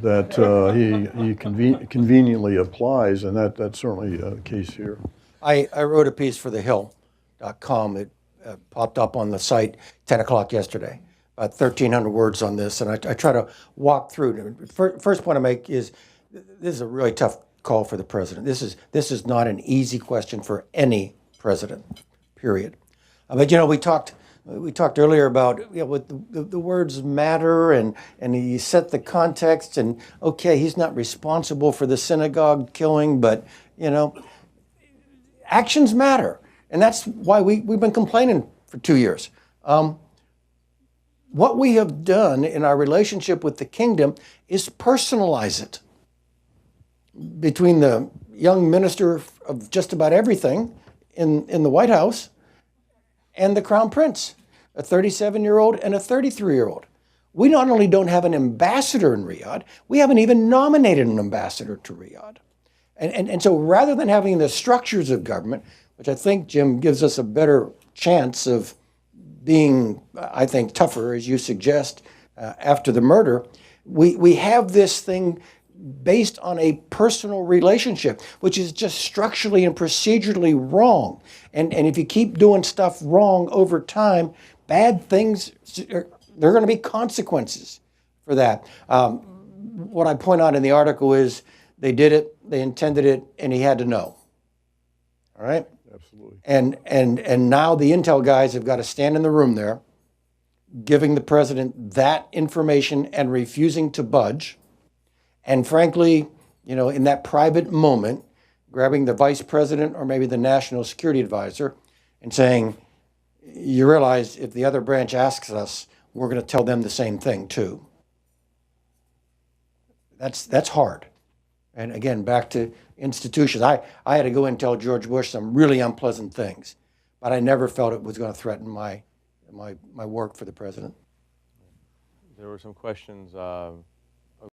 that he conveniently applies, and that's certainly the case here. I wrote a piece for thehill.com. It popped up on the site 10 o'clock yesterday, about 1,300 words on this, and I try to walk through it. First point I make is this is a really tough call for the president. This is not an easy question for any president, period. But we talked earlier about what the words matter, and he set the context, and okay, he's not responsible for the synagogue killing, but actions matter, and that's why we've been complaining for 2 years. What we have done in our relationship with the kingdom is personalize it. Between the young minister of just about everything in the White House and the Crown Prince, a 37-year-old and a 33-year-old. We not only don't have an ambassador in Riyadh, we haven't even nominated an ambassador to Riyadh. And so rather than having the structures of government, which I think, Jim, gives us a better chance of being, I think, tougher, as you suggest, after the murder, we have this thing based on a personal relationship, which is just structurally and procedurally wrong. And if you keep doing stuff wrong over time, bad things, there are going to be consequences for that. What I point out in the article is they did it, they intended it, and he had to know. All right? Absolutely. And now the intel guys have got to stand in the room there, giving the president that information and refusing to budge. And frankly, in that private moment, grabbing the vice president or maybe the national security advisor and saying, you realize if the other branch asks us, we're going to tell them the same thing too. That's hard. And again, back to institutions. I had to go and tell George Bush some really unpleasant things, but I never felt it was going to threaten my work for the president. There were some questions